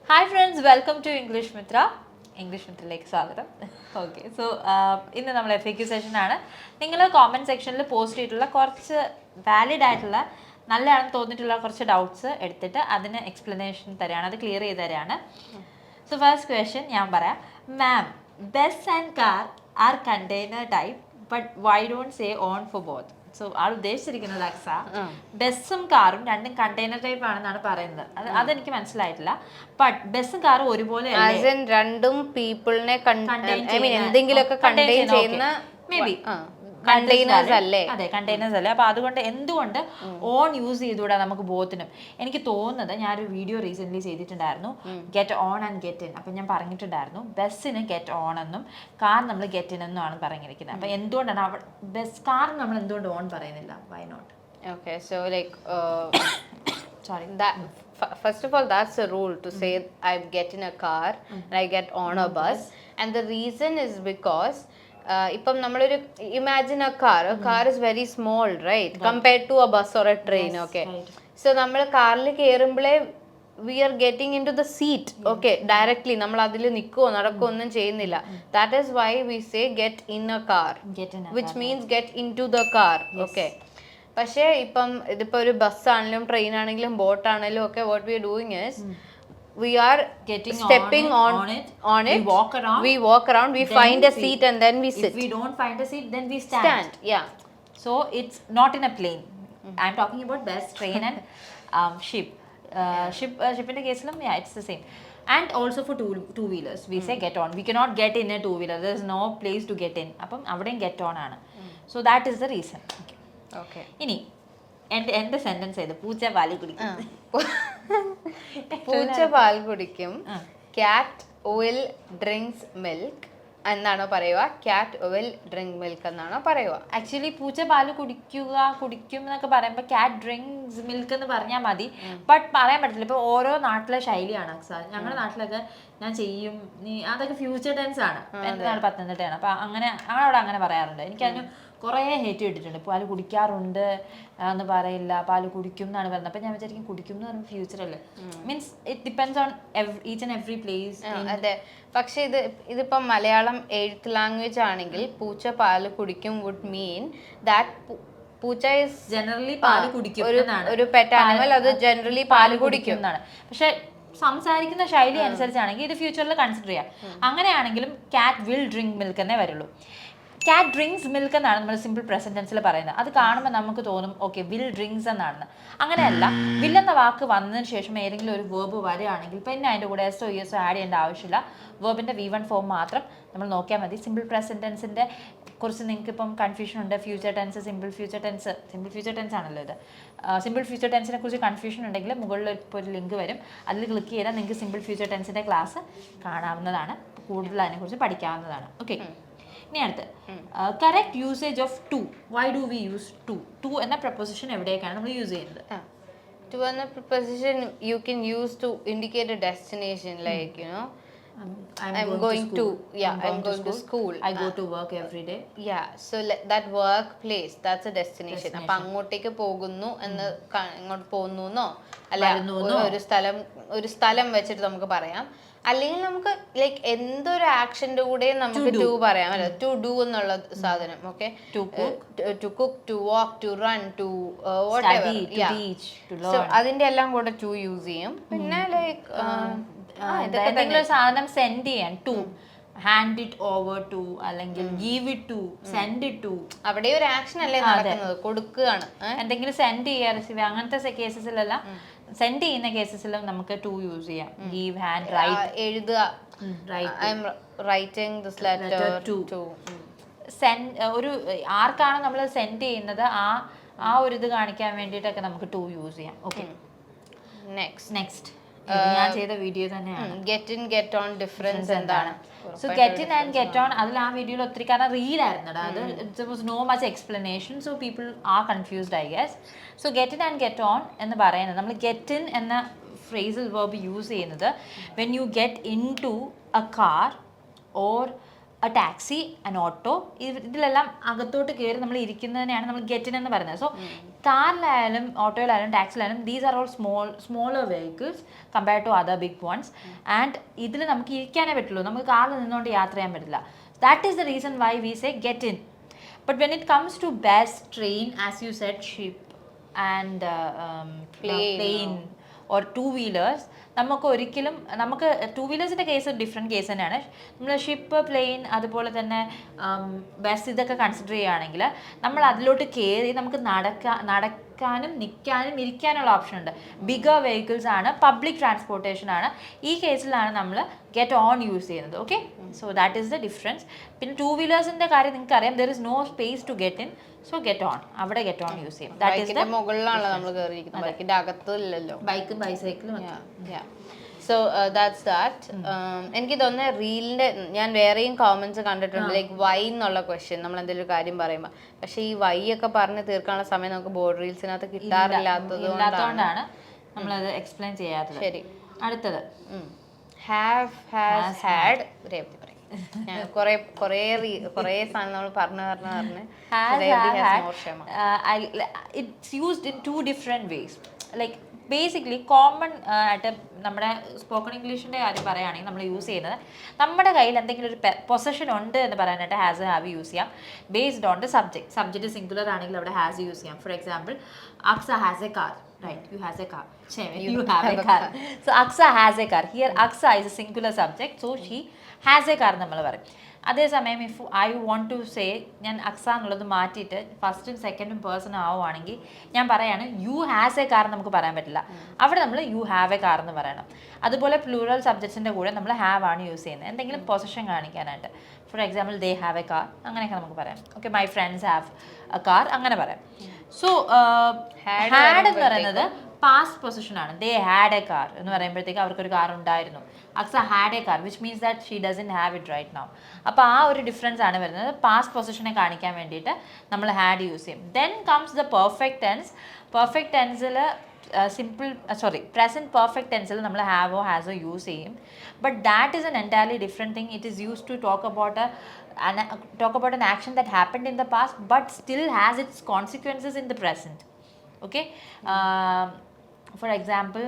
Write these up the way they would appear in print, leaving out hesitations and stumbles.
Hi friends, welcome to English Mithra. English Mithriലേക്ക് സ്വാഗതം. Okay, so ഇന്ന് നമ്മൾ FAQ സെഷനാണ്. നിങ്ങൾ കോമൻറ്റ് സെക്ഷനിൽ പോസ്റ്റ് ചെയ്തിട്ടുള്ള കുറച്ച് വാലിഡ് ആയിട്ടുള്ള നല്ലതാണെന്ന് തോന്നിയിട്ടുള്ള കുറച്ച് ഡൗട്ട്സ് എടുത്തിട്ട് അതിന് എക്സ്പ്ലനേഷൻ തരാണ്, അത് ക്ലിയർ ചെയ്ത് തരാണ്. സോ ഫസ്റ്റ് ക്വസ്റ്റ്യൻ ഞാൻ പറയാം. Ma'am, bus and car are container type but why don't say on for both? So ആൾ ഉദ്ദേശിച്ചിരിക്കുന്നത് അക്സ ബസ്സും കാറും രണ്ടും കണ്ടെയ്നർ ടൈപ്പ് ആണെന്നാണ് പറയുന്നത്. അതെനിക്ക് മനസ്സിലായിട്ടില്ല. ബട്ട് ബസ്സും കാറും ഒരുപോലെ രണ്ടും പീപ്പിളിനെ എന്തെങ്കിലുമൊക്കെ കണ്ടെയ്ൻ ചെയ്യുന്ന മേ ബി കണ്ടെയ്നേഴ്സ് അല്ലേ? അതെ, കണ്ടെയ്നേഴ്സ് അല്ലേ. അപ്പോൾ അതുകൊണ്ട് എന്തുകൊണ്ട് ഓൺ യൂസ് ചെയ്തുകൂടാ നമുക്ക് ബോത്തിനും? എനിക്ക് തോന്നുന്നത്, ഞാനൊരു വീഡിയോ റീസെന്റ് ചെയ്തിട്ടുണ്ടായിരുന്നു, get on and get in. അപ്പം ഞാൻ പറഞ്ഞിട്ടുണ്ടായിരുന്നു ബസ്സിന് ഗെറ്റ് ഓൺ എന്നും കാർ നമ്മൾ ഗെറ്റ് ഇൻ എന്നുമാണ് പറഞ്ഞിരിക്കുന്നത്. അപ്പം എന്തുകൊണ്ടാണ് ബസ് കാർ നമ്മൾ എന്തുകൊണ്ട് ഓൺ പറയുന്നില്ല? Why not? Okay, so like sorry, that first of all, that's a rule to say I get in a car and I get on a bus, and the reason is because ഇപ്പം നമ്മളൊരു imagine a car is very small, right, compared to a bus or a train. Okay, so നമ്മൾ കാറിൽ കയറുമ്പോഴേ we are getting into the seat. Okay, directly നമ്മൾ അതിൽ നിൽക്കുവോ നടക്കുവോ ഒന്നും ചെയ്യുന്നില്ല. That is why we say get in a car, which means get into the car. Okay, പക്ഷേ ഇപ്പം ഇതിപ്പോൾ ഒരു ബസ് ആണെങ്കിലും ട്രെയിൻ ആണെങ്കിലും ബോട്ട് ആണെങ്കിലും ഒക്കെ what we are doing is we are stepping on it, we walk around, we find a seat and then we sit. If we don't find a seat, then we stand. Yeah, so it's not in a plane. I'm talking about bus, train and ship. Ship in the case lam, yeah, it's the same. And also for two wheelers we say get on. We cannot get in a two wheeler, there is no place to get in. Appam avade get on aanu. So that is the reason. Okay. Ini എന്റെ sentence ചെയ്ത് പൂച്ച പാല് കുടിക്കും. പൂച്ച പാൽ കുടിക്കും. Cat will drinks milk എന്നാണോ പറയുക? ക്യാറ്റ് വിൽ ഡ്രിങ്ക് മിൽക്ക് എന്നാണോ പറയുക? ആക്ച്വലി പൂച്ച പാല് കുടിക്കും എന്നൊക്കെ പറയുമ്പോൾ ക്യാറ്റ് ഡ്രിങ്ക്സ് മിൽക്ക് എന്ന് പറഞ്ഞാൽ മതി. ബട്ട് പറയാൻ പറ്റില്ല, ഇപ്പോൾ ഓരോ നാട്ടിലെ ശൈലിയാണ് അക്സ. ഞങ്ങളുടെ നാട്ടിലൊക്കെ ഞാൻ ചെയ്യും, അതൊക്കെ ഫ്യൂച്ചർ ടെൻസ് ആണ്. എൻ്റെ നാട് പത്തനംതിട്ടയാണ്, അപ്പം അവിടെ അങ്ങനെ പറയാറുണ്ട്. എനിക്കതിന് കുറേ ഹേറ്റ് കിട്ടിയിട്ടുണ്ട്. പാല് കുടിക്കാറുണ്ട് എന്ന് പറയില്ല, പാല് കുടിക്കും എന്നാണ് പറയുന്നത്. അപ്പം ഞാൻ വിചാരിക്കും കുടിക്കും എന്ന് പറയുമ്പോൾ ഫ്യൂച്ചർ അല്ലേ, means it depends on each and every place. അതെ, പക്ഷെ ഇതിപ്പം മലയാളം എഴുത്ത് ലാംഗ്വേജ് ആണെങ്കിൽ പൂച്ച പാല് കുടിക്കും വുഡ് മീൻ ദാറ്റ് പൂച്ച ഇസ് ജനറലി പാല് കുടിക്കും, ഒരു പെറ്റ് ആനിമൽ, അത് ജനറലി പാല് കുടിക്കും എന്നാണ്. പക്ഷെ സംസാരിക്കുന്ന ശൈലി അനുസരിച്ചാണെങ്കിൽ ഇത് ഫ്യൂച്ചറിൽ കൺസിഡർ ചെയ്യാം. അങ്ങനെയാണെങ്കിലും ക്യാറ്റ് വിൽ ഡ്രിങ്ക് മിൽക്ക് എന്നേ വരുള്ളൂ. ക്യാറ്റ് ഡ്രിങ്ക്സ് മിൽക്ക് എന്നാണ് നമ്മൾ സിമ്പിൾ പ്രസന്റ് ടെൻസിൽ പറയുന്നത്. അത് കാണുമ്പോൾ നമുക്ക് തോന്നും ഓക്കെ വിൽ ഡ്രിങ്ക്സ് എന്നാണെന്ന്. അങ്ങനെയല്ല, വിൽ എന്ന വാക്ക് വന്നതിന് ശേഷം ഏതെങ്കിലും ഒരു വേർബ് വരികയാണെങ്കിൽ പിന്നെ അതിൻ്റെ കൂടെ എസോ യെസോ ആഡ് ചെയ്യേണ്ട ആവശ്യമില്ല. വേർബിൻ്റെ V1 ഫോം മാത്രം നമ്മൾ നോക്കിയാൽ മതി. സിമ്പിൾ പ്രസന്റ് ടെൻസിൻ്റെ കുറിച്ച് നിങ്ങൾക്ക് ഇപ്പം കൺഫ്യൂഷൻ ഉണ്ട്. Future tense, simple future tense ആണല്ലോ ഇത്. സിമ്പിൾ ഫ്യൂച്ചർ ടെൻസിനെ കുറിച്ച് കൺഫ്യൂഷൻ ഉണ്ടെങ്കിൽ മുകളിൽ ഇപ്പോൾ ഒരു ലിങ്ക് വരും, അതിൽ ക്ലിക്ക് ചെയ്താൽ നിങ്ങൾക്ക് സിമ്പിൾ ഫ്യൂച്ചർ ടെൻസിൻ്റെ ക്ലാസ് കാണാവുന്നതാണ്, കൂടുതൽ അതിനെക്കുറിച്ച് പഠിക്കാവുന്നതാണ്. ഓക്കെ, ഇനി അടുത്ത് correct usage of to. Why do we use to എന്ന പ്രപ്പോസിഷൻ എവിടെയൊക്കെയാണ് നമ്മൾ യൂസ് ചെയ്യുന്നത്? ടു എന്ന preposition you can use to indicate a destination, like you know I'm going to school, I go to work every day. Yeah, so that workplace, that's a destination. അപ്പൊ അങ്ങോട്ടേക്ക് പോകുന്നു എന്ന്, ഇങ്ങോട്ട് പോകുന്നു അല്ല ഒരു സ്ഥലം വെച്ചിട്ട് നമുക്ക് പറയാം. അല്ലെങ്കിൽ നമുക്ക് ലൈക്ക് എന്തൊരു ആക്ഷന്റെ കൂടെ നമുക്ക് ടു പറയാം, അല്ലെ? ടു ഡു എന്നുള്ള സാധനം. Okay, to cook, to walk, to run, to whatever, so അതിന്റെ എല്ലാം കൂടെ ടു യൂസ് ചെയ്യും. പിന്നെ ലൈക്ക് എന്തെങ്കിലും സാധനം സെൻഡ് ചെയ്യാൻ to, hand it over to, അല്ലെങ്കിൽ give it to, send it to. അവിടെ ഒരു ആക്ഷൻ അല്ലേ നടക്കുന്നത്, കൊടുക്കുകയാണ്. എന്തെങ്കിലും സെൻഡ് ചെയ്യുക, റിസീവ്, അങ്ങനത്തെ കേസസിലെല്ലാം, സെൻഡ് ചെയ്യുന്ന കേസസിലും നമുക്ക് ടു യൂസ് ചെയ്യാം. ഗീവ്, ഹാൻഡ്, റൈറ്റ്, എഴുതുക, I am writing this letter to. Send ഒരു ആർക്കാണോ നമ്മൾ സെൻഡ് ചെയ്യുന്നത് ആ ഒരു ഇത് കാണിക്കാൻ വേണ്ടിയിട്ടൊക്കെ നമുക്ക് ടു യൂസ് ചെയ്യാം. ഓക്കെ, നെക്സ്റ്റ് ഞാൻ ചെയ്ത വീഡിയോ തന്നെയാണ് get in get on difference എന്താണ്. So get in and get on, അതിൽ ആ വീഡിയോയിൽ ഒത്തിരി കാരണം റീലായിരുന്നു അത്, it was no much explanation, so people are confused I guess. So get in and get on എന്ന് പറയുന്നത്, നമ്മൾ ഗെറ്റ് ഇൻ എന്ന ഫ്രേസൽ വേർബ് യൂസ് ചെയ്യുന്നത് when you get into a car or a taxi, an auto, ഇതിലെല്ലാം അകത്തോട്ട് കയറി നമ്മൾ ഇരിക്കുന്നതിനെയാണ് നമ്മൾ ഗെറ്റ് ഇൻ എന്ന് പറയുന്നത്. സോ കാറിലായാലും ഓട്ടോയിലായാലും ടാക്സിയിലായാലും these are all smaller vehicles compared to other big ones. And ഇതിൽ നമുക്ക് ഇരിക്കാനേ പറ്റുള്ളൂ, നമുക്ക് കാറിൽ നിന്നുകൊണ്ട് യാത്ര ചെയ്യാൻ പറ്റില്ല. That is the reason why we say get in. But when it comes to bus, train, as you said, ship and plane or two-wheelers, നമുക്ക് ഒരിക്കലും നമുക്ക് ടു വീലേഴ്സിൻ്റെ കേസ് ഡിഫറെൻറ്റ് കേസ് തന്നെയാണ്. നമ്മൾ ഷിപ്പ്, പ്ലെയിൻ, അതുപോലെ തന്നെ ബസ് ഇതൊക്കെ consider ചെയ്യുകയാണെങ്കിൽ നമ്മൾ അതിലോട്ട് കയറി നമുക്ക് നടക്കാനും നിൽക്കാനും ഇരിക്കാനുള്ള ഓപ്ഷൻ ഉണ്ട്. ബിഗർ വെഹിക്കിൾസ് ആണ്, പബ്ലിക് ട്രാൻസ്പോർട്ടേഷൻ ആണ്. ഈ കേസിലാണ് നമ്മൾ ഗെറ്റ് ഓൺ യൂസ് ചെയ്യുന്നത്. Okay, so that is the difference. പിന്നെ ടൂ വീലേഴ്സിൻ്റെ കാര്യം നിങ്ങൾക്ക് അറിയാം, there is no space to get in. So get on, അവിടെ ഗെറ്റ് ഓൺ യൂസ് ചെയ്യും. ദാറ്റ് ഈസ് ദ മുകളിലാണല്ലോ നമ്മൾ കയറിയിരിക്കുന്നത്, ബൈക്കിന്റെ അകത്തില്ലല്ലോ. ബൈക്കും ബൈസൈക്കിളും. So that's that. എനിക്ക് തോന്നുന്നത് റീലിന്റെ ഞാൻ വേറെയും കോമന്റ്സ് കണ്ടിട്ടുണ്ട്, ലൈക്ക് വൈ എന്നുള്ള ക്വസ്റ്റ്യൻ നമ്മൾ എന്തെങ്കിലും ഒരു കാര്യം പറയുമ്പോൾ. പക്ഷെ ഈ വൈ ഒക്കെ പറഞ്ഞ് തീർക്കാനുള്ള സമയം നമുക്ക് ബോർഡ് റീൽസിനകത്ത് കിട്ടാറില്ലാത്തതുകൊണ്ടാണ് നമ്മളത് എക്സ്പ്ലെയിൻ ചെയ്യാത്തത്. ശരി, അടുത്തത് ഹാവ്, ഹാസ്, ഹാഡ്. രേവതി പറയും. ഞാൻ കുറേ സാധനം നമ്മൾ പറഞ്ഞ് it's used in 2 different ways. Like basically common ആയിട്ട് നമ്മുടെ സ്പോക്കൺ ഇംഗ്ലീഷിൻ്റെ കാര്യം പറയുകയാണെങ്കിൽ നമ്മൾ യൂസ് ചെയ്യുന്നത് നമ്മുടെ കയ്യിൽ എന്തെങ്കിലും ഒരു പൊസഷൻ ഉണ്ട് എന്ന് പറയാനായിട്ട് ഹാസ്, ഹാവ് യൂസ് ചെയ്യാം based on the subject singular ആണെങ്കിൽ അവിടെ ഹാസ് യൂസ് ചെയ്യാം. For example, Aqsa has A car, right? You have a car. You have a car. So Aksa has a car. Here Aksa is a singular subject, so she has a car നമ്മൾ പറയും. അതേസമയം if I want to say, ഞാൻ അക്സ എന്നുള്ളത് മാറ്റിയിട്ട് ഫസ്റ്റും സെക്കൻഡും person ആവുകയാണെങ്കിൽ ഞാൻ പറയാണ് യു ഹാസ് എ കാർ നമുക്ക് പറയാൻ പറ്റില്ല. അവിടെ നമ്മൾ യു ഹാവ് എ കാർ എന്ന് പറയണം. അതുപോലെ പ്ലൂറൽ സബ്ജക്ട്സിൻ്റെ കൂടെ നമ്മൾ ഹാവ് ആണ് യൂസ് ചെയ്യുന്നത്, എന്തെങ്കിലും പൊസിഷൻ കാണിക്കാനായിട്ട്. For example, they have a car, അങ്ങനെയൊക്കെ നമുക്ക് പറയാം. Okay, my friends have a car, അങ്ങനെ പറയാം. സോ ഹാഡ് എന്ന് പറയുന്നത് പാസ്റ്റ് പൊസിഷൻ ആണ്. ദേ ഹാഡ് എ കാർ എന്ന് പറയുമ്പോഴത്തേക്ക് അവർക്കൊരു കാർ ഉണ്ടായിരുന്നു. Aksa had a car, which means that she doesn't have it right now. അപ്പോൾ ആ ഒരു ഡിഫറൻസ് ആണ് വരുന്നത്. പാസ്റ്റ് പൊസിഷനെ കാണിക്കാൻ വേണ്ടിയിട്ട് നമ്മൾ ഹാഡ് യൂസ് ചെയ്യും. Then comes the perfect tense. Perfect ടെൻസിൽ present perfect tense നമ്മൾ ഹാവോ ഹാസോ യൂസ് ചെയ്യും. But that is an entirely different thing. It is use to talk about an action that happened in the past but still has its consequences in the present. Okay, for example,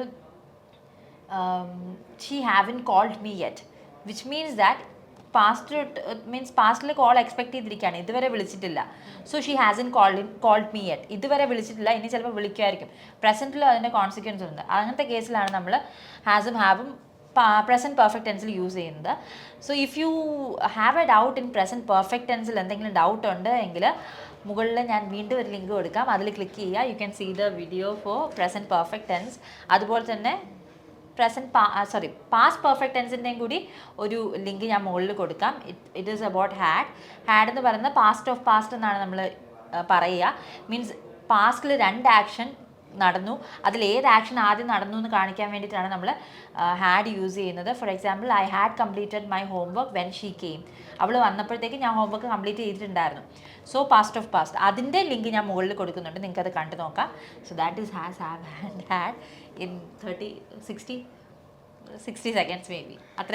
she haven't called me yet, which means that പാസ്റ്റിൽ call expect ചെയ്തിരിക്കുകയാണ്, ഇതുവരെ വിളിച്ചിട്ടില്ല. So she hasn't called me yet, ഇതുവരെ വിളിച്ചിട്ടില്ല, ഇനി ചിലപ്പോൾ വിളിക്കുമായിരിക്കും. പ്രസൻറ്റിലും അതിൻ്റെ consequence ഉണ്ട്. അങ്ങനത്തെ കേസിലാണ് നമ്മൾ ഹാസും ഹാവും പ്രസൻറ്റ് പെർഫെക്റ്റ് ടെൻസിൽ യൂസ് ചെയ്യുന്നത്. So if you have a doubt in present perfect ടെൻസിൽ എന്തെങ്കിലും ഡൗട്ട് ഉണ്ട് എങ്കിൽ മുകളിൽ ഞാൻ വീണ്ടും ഒരു ലിങ്ക് കൊടുക്കാം, അതിൽ ക്ലിക്ക് ചെയ്യുക. You can see the video for present perfect tense. അതുപോലെ തന്നെ പാസ്റ്റ് പെർഫെക്റ്റ് ടെൻസിൻ്റെയും കൂടി ഒരു ലിങ്ക് ഞാൻ മുകളിൽ കൊടുക്കാം. ഇറ്റ് ഈസ് അബൌട്ട് ഹാഡ് എന്ന് പറയുന്നത് പാസ്റ്റ് ഓഫ് പാസ്റ്റ് എന്നാണ് നമ്മൾ പറയുക. മീൻസ് പാസ്റ്റിൽ 2 ആക്ഷൻ നടന്നു, അതിൽ ഏത് ആക്ഷൻ ആദ്യം നടന്നു എന്ന് കാണിക്കാൻ വേണ്ടിയിട്ടാണ് നമ്മൾ ഹാഡ് യൂസ് ചെയ്യുന്നത്. For example, I had completed my homework when she came. അവൾ വന്നപ്പോഴത്തേക്ക് ഞാൻ ഹോംവർക്ക് കംപ്ലീറ്റ് ചെയ്തിട്ടുണ്ടായിരുന്നു. സോ പാസ്റ്റ് ഓഫ് പാസ്റ്റ്, അതിൻ്റെ ലിങ്ക് ഞാൻ മുകളിൽ കൊടുക്കുന്നുണ്ട്, നിങ്ങൾക്ക് അത് കണ്ടു നോക്കാം. So that is has, have and had in 60 seconds may be. അത്ര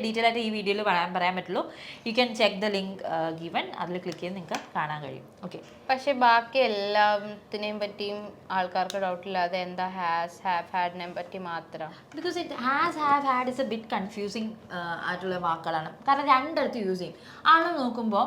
ഡീറ്റെയിൽ ആയിട്ട് ഈ വീഡിയോയിൽ പറയാൻ പറ്റുള്ളൂ. You can check the link given, അതിൽ ക്ലിക്ക് ചെയ്ത് നിങ്ങൾക്ക് കാണാൻ കഴിയും. ഓക്കെ, പക്ഷേ ബാക്കി എല്ലാത്തിനെയും പറ്റിയും ആൾക്കാർക്ക് ഡൗട്ടില്ലാതെ എന്താ ഹാസ്, ഹാവ്, ഹാഡിനെ പറ്റി മാത്രം. Because it has, have, had is A bit confusing ആയിട്ടുള്ള വാക്കുകളാണ്. കാരണം രണ്ടിടത്ത് യൂസ് ചെയ്യും. ആള് നോക്കുമ്പോൾ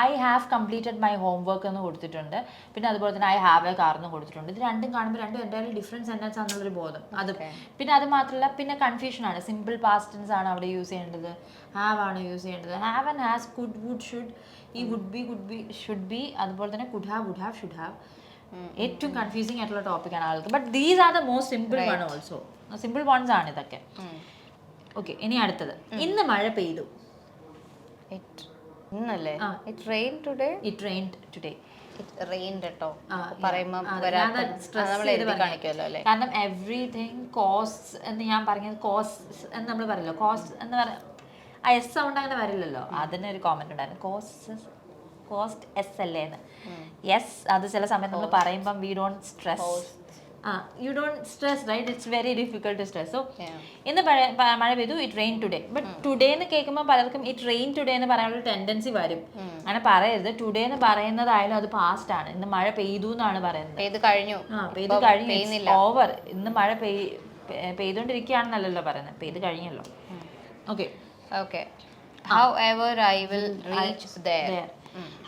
I have completed my homework എന്ന് കൊടുത്തിട്ടുണ്ട്, പിന്നെ അതുപോലെ തന്നെ ഐ ഹാവ് എ കാർ എന്ന് കൊടുത്തിട്ടുണ്ട്. ഇത് രണ്ടും കാണുമ്പോൾ രണ്ടും എന്തായാലും ഡിഫറെൻറ്റ് സെൻറ്റൻസ് ആണെന്നുള്ളൊരു ബോധം. അത് പിന്നെ അത് മാത്രമല്ല, പിന്നെ കൺഫ്യൂഷനാണ്. സിമ്പിൾ പാസ്റ്റ് ടെൻസ് ആണ് അവിടെ യൂസ് ചെയ്യേണ്ടത്, ഹാവ് ആണ് യൂസ് ചെയ്യേണ്ടത്. Have and has, could, would, should, ഈ വുഡ് ബി, ഷുഡ് ബി, അതുപോലെ തന്നെ could have, would have, should have. ഏറ്റവും കൺഫ്യൂസിങ് ആയിട്ടുള്ള ടോപ്പിക്കാണ് ആൾക്ക്. But these are the most simple one also. Simple ones ആണ് ഇതൊക്കെ. ഓക്കെ, ഇനി അടുത്തത്, ഇന്ന് മഴ പെയ്തു. ഇന്നല്ലേ? It rain today. It rained today. കാരണം എവ്രിതിങ് കോസ്റ്റ് എന്ന് ഞാൻ പറഞ്ഞത്, കോസ്റ്റ് എന്ന് നമ്മൾ പറയല്ലോ, കോസ്റ്റ് എന്ന് പറയാം, ആ എസ് സൗണ്ട് അങ്ങനെ വരില്ലല്ലോ. അതിന് ഒരു കോമന്റ് ഉണ്ടായിരുന്നു, കോസ്റ്റ് എസ് അല്ലേ എന്ന്. യെസ്, അത് ചില സമയത്ത് നമ്മൾ പറയുമ്പം we don't stress you don't stress, right? It's very difficult to stress. So Yeah. ഇന്ന് മഴ പെയ്തു, it rain today. But today എന്ന് കേൾക്കുമ്പോൾ പലർക്കും ഇറ്റ് റെയിൻ ടുഡേ എന്ന് പറയാനുള്ള ടെൻഡൻസി വരും. അങ്ങനെ പറയരുത്. ടുഡേ എന്ന് പറയുന്നതായാലും അത് പാസ്റ്റ് ആണ്. ഇന്ന് മഴ പെയ്തു എന്നാണ് പറയുന്നത്. പെയ്ത് കഴിഞ്ഞു, ഓവർ. ഇന്ന് മഴ പെയ്തുകൊണ്ടിരിക്കുകയാണെന്നല്ലല്ലോ പറയുന്നത്, പെയ്ത് കഴിഞ്ഞല്ലോ. Okay okay. However I will reach there.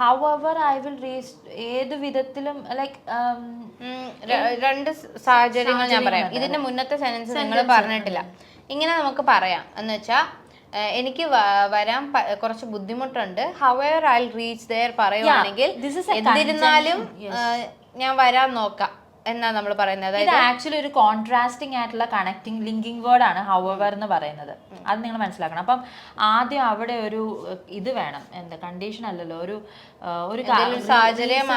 However I will reach, ഏത് വിധത്തിലും ലൈക്ക് രണ്ട് സാഹചര്യങ്ങൾ ഞാൻ പറയാം. ഇതിന്റെ മുന്നത്തെ സെന്റൻസ് നിങ്ങൾ പറഞ്ഞിട്ടില്ല. ഇങ്ങനെ നമുക്ക് പറയാം എന്ന് വെച്ചാൽ എനിക്ക് വരാൻ കുറച്ച് ബുദ്ധിമുട്ടുണ്ട്. However I'll reach there പറയുവാണെങ്കിൽ എന്നിരുന്നാലും ഞാൻ വരാൻ നോക്കാം എന്നാ നമ്മൾ പറയുന്നത്. ഇത് ആക്ച്വലി ഒരു കോൺട്രാസ്റ്റിംഗ് ആയിട്ടുള്ള കണക്റ്റിംഗ് ലിങ്കിങ് വേർഡ് ആണ് ഹൗവർ എന്ന് പറയുന്നത്. അത് നിങ്ങൾ മനസ്സിലാക്കണം. അപ്പം ആദ്യം അവിടെ ഒരു ഇത് വേണം, എന്താ കണ്ടീഷൻ അല്ലല്ലോ, ഒരു സാഹചര്യം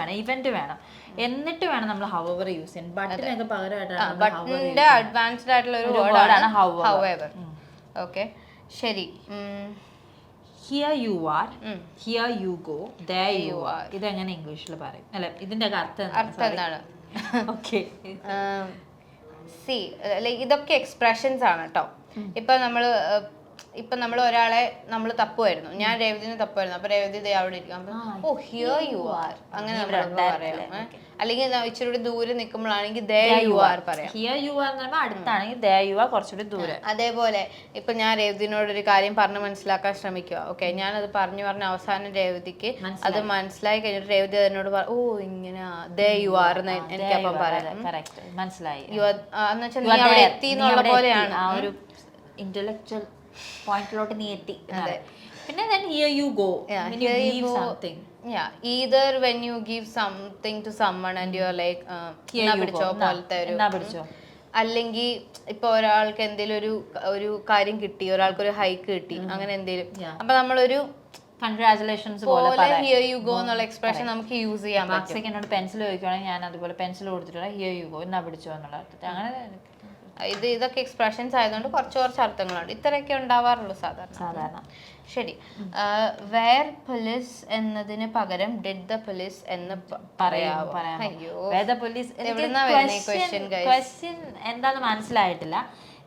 വേണം, ഇവന്റ് വേണം, എന്നിട്ട് വേണം നമ്മൾ ഹൗവർ യൂസ് ചെയ്യാൻ. ബട്ടിനൊക്കെ പകരമായിട്ടാണ് ബട്ടിന്റെ അഡ്വാൻസ്ഡ് ആയിട്ടുള്ള ഒരു വേർഡാണ് ഹൗവർ. ഓക്കെ, ശരി. Here you are, here you go, there you are. ഇതെങ്ങനെ ഇംഗ്ലീഷിൽ പറയും? അല്ല, ഇതിന്റെ അർത്ഥം എന്താണ്? ഓക്കെ, സി ഇതൊക്കെ എക്സ്പ്രഷൻസ് ആണ് കേട്ടോ. ഇപ്പൊ നമ്മൾ ഒരാളെ നമ്മൾ തപ്പുമായിരുന്നു, ഞാൻ രേവതിനെ തപ്പുമായിരുന്നു. അപ്പൊ രേവതി അവിടെ ഇരിക്കും, ഓ ഹിയർ യു ആർ അങ്ങനെ പറയാം. അല്ലെങ്കിൽ ഇച്ചിരി ദൂരെ നിൽക്കുമ്പോഴാണെങ്കിൽ there you are പറയാം. here you are എന്ന് പറയുമ്പോൾ അടുത്താണെങ്കിൽ there you are കുറച്ചുകൂടി ദൂരെ. അതേപോലെ ഇപ്പൊ ഞാൻ രേവതിനോട് ഒരു കാര്യം പറഞ്ഞ് മനസ്സിലാക്കാൻ ശ്രമിക്കുക. ഓക്കെ, ഞാനത് പറഞ്ഞു അവസാനം രേവതിക്ക് അത് മനസ്സിലായി കഴിഞ്ഞിട്ട് രേവതി അതിനോട് ഓ ഇങ്ങനെ there you are എന്ന് എനിക്കപ്പം പറയാം. മനസ്സിലായി. എന്ന് വെച്ചാൽ നീ അവിടെ എത്തി എന്നുള്ള പോലെയാണ്. ആ ഒരു ഇന്റലക്ച്വൽ പോയിന്റിലോട്ട് നീ എത്തി. പിന്നെ then here you go, when you give something. Yeah, either when you give something to someone and you're like പിടിച്ചോ പോലത്തെ ഒരു, അല്ലെങ്കിൽ ഇപ്പൊ ഒരാൾക്ക് എന്തെങ്കിലും ഒരു കാര്യം കിട്ടി, ഒരാൾക്കൊരു ഹൈക്ക് കിട്ടി, അങ്ങനെ എന്തെങ്കിലും, അപ്പൊ നമ്മളൊരു കൺഗ്രാറ്റുലേഷൻസ് പോലെ ഹിയർ യു ഗോ എന്നുള്ള എക്സ്പ്രഷൻ നമുക്ക് യൂസ് ചെയ്യാൻ പറ്റും. എന്നോട് പെൻസിൽ ചോദിക്കുകയാണെങ്കിൽ ഞാൻ അതുപോലെ പെൻസിൽ കൊടുത്തിട്ടുള്ള ഹിയർ യു ഗോ എന്നാ പിടിച്ചോ എന്നുള്ള അർത്ഥത്തിൽ. അങ്ങനെ ഇതൊക്കെ എക്സ്പ്രഷൻസ് ആയതുകൊണ്ട് കുറച്ച് അർത്ഥങ്ങളുണ്ട്. ഇത്രയൊക്കെ ഉണ്ടാവാറുള്ളൂ സാധാരണ. ശരി, വേർ പോലീസ് എന്നതിന് പകരം ഡിഡ് ദ പോലീസ് എന്ന് പറയാമോ? ക്വസ്റ്റ്യൻ എന്താന്ന് മനസ്സിലായിട്ടില്ല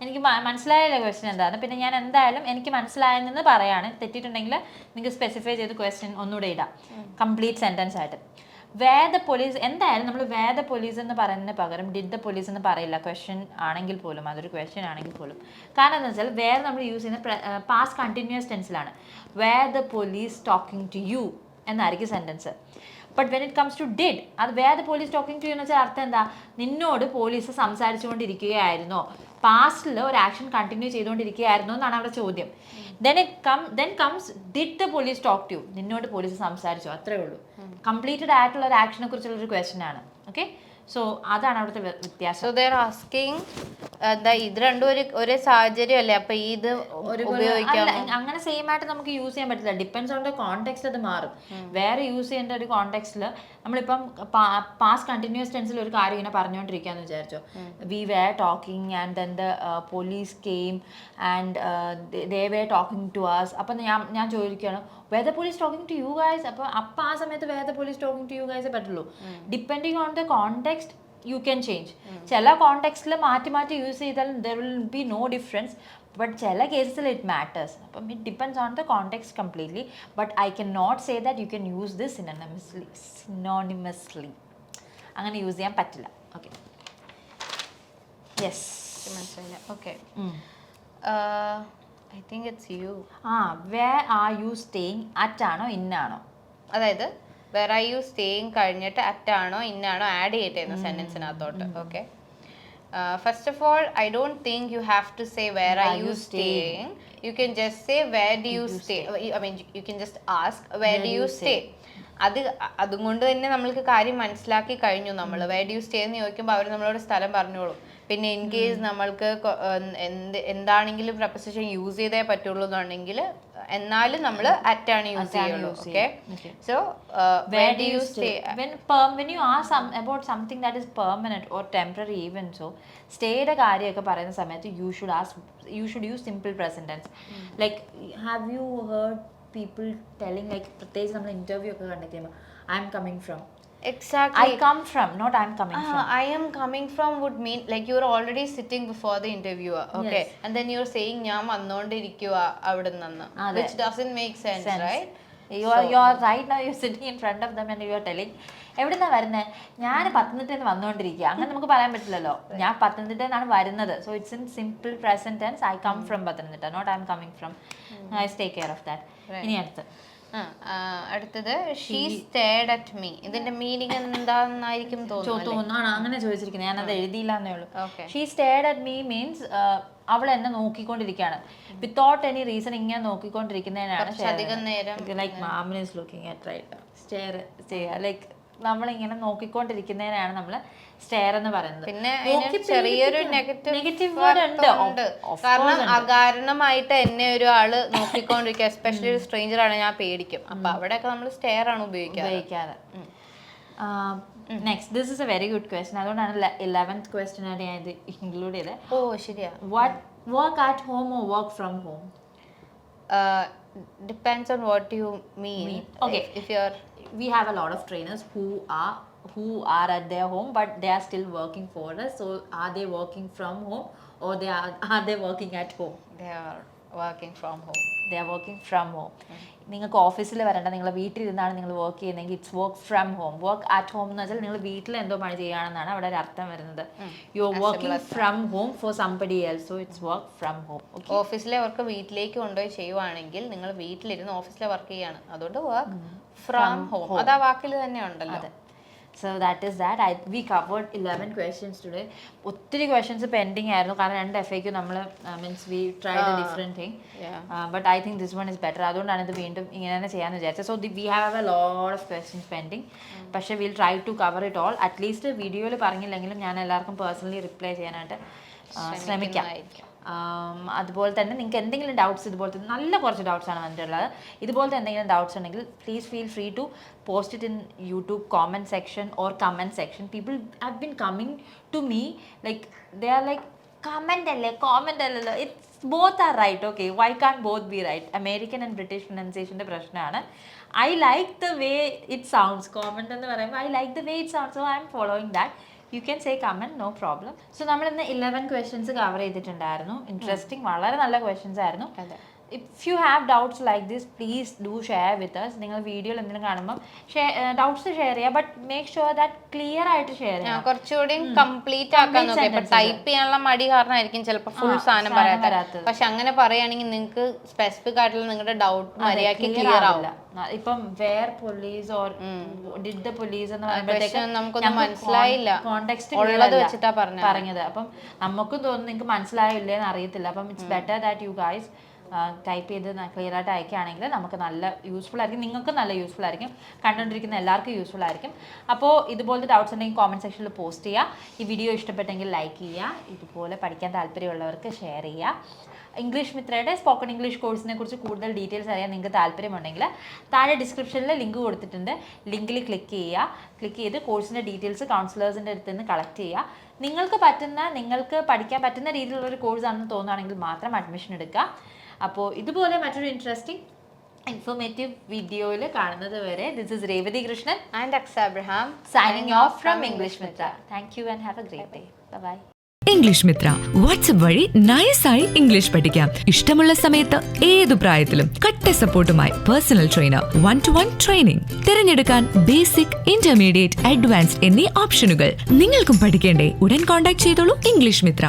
എനിക്ക്. മനസ്സിലായില്ല ക്വസ്റ്റ്യൻ എന്താന്ന്. പിന്നെ ഞാൻ എന്തായാലും എനിക്ക് മനസ്സിലായെന്ന് പറയാണ്. തെറ്റിയിട്ടുണ്ടെങ്കിൽ നിങ്ങൾക്ക് സ്പെസിഫൈ ചെയ്ത് ക്വസ്റ്റ്യൻ ഒന്നുകൂടെ ഇടാം, കംപ്ലീറ്റ് സെന്റൻസ് ആയിട്ട്. വേർ ദ പോലീസ്, എന്തായാലും നമ്മൾ വേർ ദ പോലീസ് എന്ന് പറയുന്നതിന് പകരം ഡിഡ് ദ പോലീസ് എന്ന് പറയില്ല, ക്വസ്റ്റ്യൻ ആണെങ്കിൽ പോലും, അതൊരു ക്വസ്റ്റ്യൻ ആണെങ്കിൽ പോലും. കാരണം എന്താ വെച്ചാൽ വേർ നമ്മൾ യൂസ് ചെയ്യുന്ന പാസ്റ്റ് കണ്ടിന്യൂസ് ടെൻസിലാണ്. Were the police talking to you എന്നായിരിക്കും sentence. But when it comes to did, അത് were the police talking to you എന്ന് വെച്ചാൽ അർത്ഥം എന്താ? നിന്നോട് പോലീസ് സംസാരിച്ചുകൊണ്ടിരിക്കുകയായിരുന്നോ, പാസ്റ്റിൽ ഒരു ആക്ഷൻ കണ്ടിന്യൂ ചെയ്തുകൊണ്ടിരിക്കുകയായിരുന്നോ എന്നാണ് അവിടെ ചോദ്യം. then comes did the police talk to you, നിന്നോട് പോലീസ് സംസാരിച്ചോ, അത്രേ ഉള്ളൂ. കംപ്ലീറ്റഡ് ആയിട്ടുള്ള ഒരു ആക്ഷനെ കുറിച്ചുള്ള ഒരു ക്വസ്റ്റ്യൻ ആണ്. ഓക്കെ, സോ അതാണ് അവിടുത്തെ വ്യത്യാസം. സോ ദർ ആസ്കിങ് എന്താ ഇത് രണ്ടും ഒരേ സാഹചര്യം അല്ലേ? അപ്പൊ ഇത് അങ്ങനെ സെയിം ആയിട്ട് നമുക്ക് യൂസ് ചെയ്യാൻ പറ്റില്ല. ഡിപ്പെൻസ് ഓൺ ദ കോണ്ടെക്സ്റ്റ് അത് മാറും. വേറെ യൂസ് ചെയ്യേണ്ട ഒരു കോണ്ടെക്സ്റ്റിൽ നമ്മളിപ്പം പാസ്റ്റ് കണ്ടിന്യൂസ് ടെൻസിൽ ഒരു കാര്യം ഇങ്ങനെ പറഞ്ഞുകൊണ്ടിരിക്കുകയെന്ന് വിചാരിച്ചോ, we were talking and then the police came and they were talking to us. അപ്പം ഞാൻ ചോദിക്കുകയാണ് were the police talking to you guys. അപ്പോൾ ആ സമയത്ത് were the police talking to you ഗൈസേ പറ്റുള്ളൂ. Depending on the context you can change. ചില കോണ്ടെക്സ്റ്റിൽ മാറ്റി യൂസ് ചെയ്താൽ there will be no difference, but ചില കേസസിൽ ഇറ്റ് മാറ്റേഴ്സ്. അപ്പം it depends on the context completely. But I can not say that you can use this synonymously. അങ്ങനെ use ചെയ്യാൻ പറ്റില്ല. ഓക്കെ, യെസ്, മനസ്സിലായില്ല. Okay, I think it's you. Where are you staying, അറ്റാണോ ഇന്നാണോ? അതായത് where are you staying കഴിഞ്ഞിട്ട് അറ്റാണോ ഇന്നാണോ add ചെയ്തിരുന്നു സെന്റൻസിനകത്തോട്ട്. Okay, first of all I don't think you have to say where are you staying. You can just say where do you stay. I mean you can just ask where do you stay. അതുകൊണ്ട് തന്നെ നമ്മൾക്ക് കാര്യം മനസ്സിലാക്കി കഴിഞ്ഞു. നമ്മൾ where do you stay എന്ന് ചോദിക്കുമ്പോൾ അവർ നമ്മളോട് സ്ഥലം പറഞ്ഞോളും. പിന്നെ ഇൻ കേസ് നമ്മൾക്ക് എന്താണെങ്കിലും പ്രപ്പോസിഷൻ യൂസ് ചെയ്തേ പറ്റുള്ളൂ എന്നുണ്ടെങ്കിൽ എന്നാലും നമ്മൾ അറ്റാണ് യൂസ് ചെയ്യുള്ളൂ. Okay, so where do you stay? when you ask about something that is permanent or temporary even, so സ്റ്റേയുടെ കാര്യമൊക്കെ പറയുന്ന സമയത്ത് you should use simple present tense. Like, have you heard people telling, like പ്രത്യേകിച്ച് നമ്മൾ interview ഒക്കെ conduct ചെയ്യുമ്പോൾ I am coming from, Exactly. I come from, not I'm coming from. I am coming from would mean like you're already sitting before the interviewer, okay, Yes. and then you're saying ഞാൻ വന്നോണ്ടിരിക്കുക അവിടെ നിന്ന്, അതെ. which doesn't make sense, right? You are right now you're sitting in front of them and you are telling എവിടുന്നാ വരുന്നത്, ഞാൻ പത്തനംതിട്ടയിൽ നിന്ന് വന്നുകൊണ്ടിരിക്കുക. അങ്ങനെ നമുക്ക് പറയാൻ പറ്റില്ലല്ലോ, ഞാൻ പത്തനംതിട്ടയിൽ നിന്നാണ് വരുന്നത്. So it's in simple present tense, I come from Pathanamthitta, not I am coming from. I take care of that. ഇനി അടുത്തത് ഷീ സ്റ്റേർഡ് അറ്റ് മീ. ഇതിന്റെ മീനിങ് എന്താന്നായിരിക്കും തോന്നുന്നു. അങ്ങനെ ചോദിച്ചിരിക്കുന്നത്, ഞാനത് എഴുതിയില്ല എന്നേ ഉള്ളൂ. Okay. She stared at me means അവൾ എന്നെ നോക്കിക്കൊണ്ടിരിക്കുകയാണ്, വിത്തൗട്ട് എനി റീസൺ ഇങ്ങനെ നോക്കിക്കൊണ്ടിരിക്കുന്നതിനാണ് അധികം നേരം ലൈക്ക് മാമൻ is looking at right stare ചെയ്യുക. ലൈക്ക് നമ്മളിങ്ങനെ നോക്കിക്കൊണ്ടിരിക്കുന്നതിനാണ് നമ്മൾ സ്റ്റെയർ എന്ന് പറയുന്നത്. പിന്നെ ചെറിയൊരു നെഗറ്റീവ് വേർഡ് ഉണ്ട്. കാരണം അകാരണമായിട്ട് എന്നെ ഒരു ആള് നോക്കിക്കൊണ്ടിരിക്കുക, എസ്പെഷ്യലി ഒരു സ്ട്രേഞ്ചർ ആണ്, ഞാൻ പേടിക്കും. അപ്പൊ അവിടെയൊക്കെ നമ്മൾ സ്റ്റെയർ ആണ് ഉപയോഗിക്കാറ്. Next, this is A very good question. അതുകൊണ്ടാണ് 11th ക്വസ്റ്റ്യൻ ആയിട്ട് ഞാൻ ഇത് ഇൻക്ലൂഡ് ചെയ്തത്. ഓ ശരിയാ. Work at home or work from home? Depends on what you mean. Okay, if you're we have a lot of trainers who are at their home but they are still working for us. So are they working from home or are they working at home? They are working from home. They are working from home. നിങ്ങൾക്ക് ഓഫീസിൽ വരണ്ട, നിങ്ങൾ വീട്ടിലിരുന്നാണ് നിങ്ങൾ work ചെയ്യുന്നതെങ്കിൽ it's work from home. Work at home എന്ന് വെച്ചാൽ നിങ്ങൾ വീട്ടിൽ എന്തോ പണി ചെയ്യുകയാണെന്നാണ് അവിടെ ഒരു അർത്ഥം വരുന്നത്. You are working from home for somebody else, so it's work from home. ഓഫീസിലെ വർക്ക് വീട്ടിലേക്ക് കൊണ്ടുപോയി ചെയ്യുവാണെങ്കിൽ നിങ്ങൾ വീട്ടിലിരുന്ന് ഓഫീസിലെ വർക്ക് ചെയ്യാണ്, അതുകൊണ്ട് വർക്ക് ഫ്രം ഹോം. അത് ആ വാക്കിൽ തന്നെ ഉണ്ടല്ലോ. So that is that. We covered 11 questions today. ഒത്തിരി ക്വസ്റ്റ്യൻസ് പെൻഡിങ് ആയിരുന്നു, കാരണം 2 FAQ നമ്മൾ means we tried a different thing, but I think this one is better. അതുകൊണ്ടാണ് ഇത് വീണ്ടും ഇങ്ങനെ തന്നെ ചെയ്യാമെന്ന് വിചാരിച്ചത്. So we have a lot of questions pending, പക്ഷേ will try to cover it all. At least വീഡിയോയിൽ പറഞ്ഞില്ലെങ്കിലും ഞാൻ എല്ലാവർക്കും പേഴ്സണലി റിപ്ലൈ ചെയ്യാനായിട്ട് ശ്രമിക്കാം. അതുപോലെ തന്നെ നിങ്ങൾക്ക് എന്തെങ്കിലും ഡൗട്ട്സ്, ഇതുപോലത്തെ നല്ല കുറച്ച് ഡൗട്ട്സാണ് വന്നിട്ടുള്ളത്, ഇതുപോലത്തെ എന്തെങ്കിലും ഡൗട്ട്സ് ഉണ്ടെങ്കിൽ please feel free to post it in YouTube comment section or comment section. People have been coming to me like they are like comment അല്ലേ, കോമെൻ്റ് അല്ലല്ലോ, it's both are right. Okay, why can both be right? American and British പ്രൊനൗൺസിയേഷൻ്റെ പ്രശ്നമാണ്. I like the way it sounds. Comment എന്ന് പറയുമ്പോൾ I like the way it sounds, so I am following that. You can say comment, no problem. So നമ്മളിന്ന് 11 questions cover ചെയ്തിട്ടുണ്ടായിരുന്നു. Interesting, വളരെ നല്ല questions ആയിരുന്നു. If you have doubts like this, please do share with us. നിങ്ങൾ വീഡിയോയിൽ എന്തെങ്കിലും കാണുമ്പോൾ doubts share ചെയ്യുക, but make sure that clear ആയിട്ട് ഷെയർ ചെയ്യുക. കുറച്ചുകൂടി കംപ്ലീറ്റ് ആക്കാൻ നോക്കുക. ഇപ്പൊ ടൈപ്പ് ചെയ്യാനുള്ള മടി കാരണമായിരിക്കും ചിലപ്പോൾ ഫുൾ സാധനം പറയാത്തത്. പക്ഷെ അങ്ങനെ പറയുകയാണെങ്കിൽ നിങ്ങൾക്ക് സ്പെസിഫിക് ആയിട്ടുള്ള നിങ്ങളുടെ ഡൗട്ട് മര്യാദയ്ക്ക് ക്ലിയർ ആവില്ല. ഇപ്പം where police or did the police എന്ന് പറയുമ്പോഴത്തേക്ക് നമുക്കൊന്നും മനസ്സിലായില്ല, കോണ്ടെക്സ്റ്റ് ഉള്ളത് വെച്ചിട്ടാ പറഞ്ഞത്. അപ്പം നമുക്കും തോന്നുന്നു നിങ്ങൾക്ക് മനസ്സിലായില്ലേന്ന് അറിയത്തില്ല. അപ്പം it's better that you guys type ചെയ്ത് ക്ലിയർ ആയിട്ട് അയക്കുകയാണെങ്കിൽ നമുക്ക് നല്ല യൂസ്ഫുൾ ആയിരിക്കും, നിങ്ങൾക്ക് നല്ല യൂസ്ഫുൾ ആയിരിക്കും, കണ്ടുകൊണ്ടിരിക്കുന്ന എല്ലാവർക്കും യൂസ്ഫുൾ ആയിരിക്കും. അപ്പോൾ ഇതുപോലത്തെ ഡൗട്ട്സ് ഉണ്ടെങ്കിൽ കോമെൻറ്റ് സെക്ഷനിൽ പോസ്റ്റ് ചെയ്യുക. ഈ വീഡിയോ ഇഷ്ടപ്പെട്ടെങ്കിൽ ലൈക്ക് ചെയ്യുക, ഇതുപോലെ പഠിക്കാൻ താല്പര്യമുള്ളവർക്ക് ഷെയർ ചെയ്യുക. ഇംഗ്ലീഷ് മിത്രയുടെ സ്പോക്കൺ ഇംഗ്ലീഷ് കോഴ്സിനെ കുറിച്ച് കൂടുതൽ ഡീറ്റെയിൽസ് അറിയാൻ നിങ്ങൾക്ക് താല്പര്യമുണ്ടെങ്കിൽ താഴെ ഡിസ്ക്രിപ്ഷനിൽ ലിങ്ക് കൊടുത്തിട്ടുണ്ട്. ലിങ്കിൽ ക്ലിക്ക് ചെയ്ത് കോഴ്സിൻ്റെ ഡീറ്റെയിൽസ് കൗൺസിലേഴ്സിൻ്റെ അടുത്ത് നിന്ന് കളക്ട് ചെയ്യുക. നിങ്ങൾക്ക് പഠിക്കാൻ പറ്റുന്ന രീതിയിലുള്ളൊരു കോഴ്സാണെന്ന് തോന്നുകയാണെങ്കിൽ മാത്രം അഡ്മിഷൻ എടുക്കുക. അപ്പോൾ ഇതുപോലെ മറ്റൊരു ഇൻട്രസ്റ്റിംഗ് ഇൻഫോർമേറ്റീവ് വീഡിയോയിൽ കാണുന്നത് വരെ, this is Revathi Krishnan and Aqsa Abraham signing off from English Mithra. Thank you and have a great day. Bye bye. English Mitra WhatsApp വഴി നൈസായി ഇംഗ്ലീഷ് പഠിക്കാം. ഇഷ്ടമുള്ള സമയത്ത് ഏതു പ്രായത്തിലും കട്ട സപ്പോർട്ടുമായി പേഴ്സണൽ ട്രെയിനർ, 1-to-1 ട്രെയിനിങ്. തിരഞ്ഞെടുക്കാൻ ബേസിക്, ഇന്റർമീഡിയറ്റ്, അഡ്വാൻസ്ഡ് എന്നീ ഓപ്ഷനുകൾ. നിങ്ങൾക്കും പഠിക്കേണ്ടേ? ഉടൻ കോൺടാക്ട് ചെയ്തോളൂ ഇംഗ്ലീഷ് മിത്ര.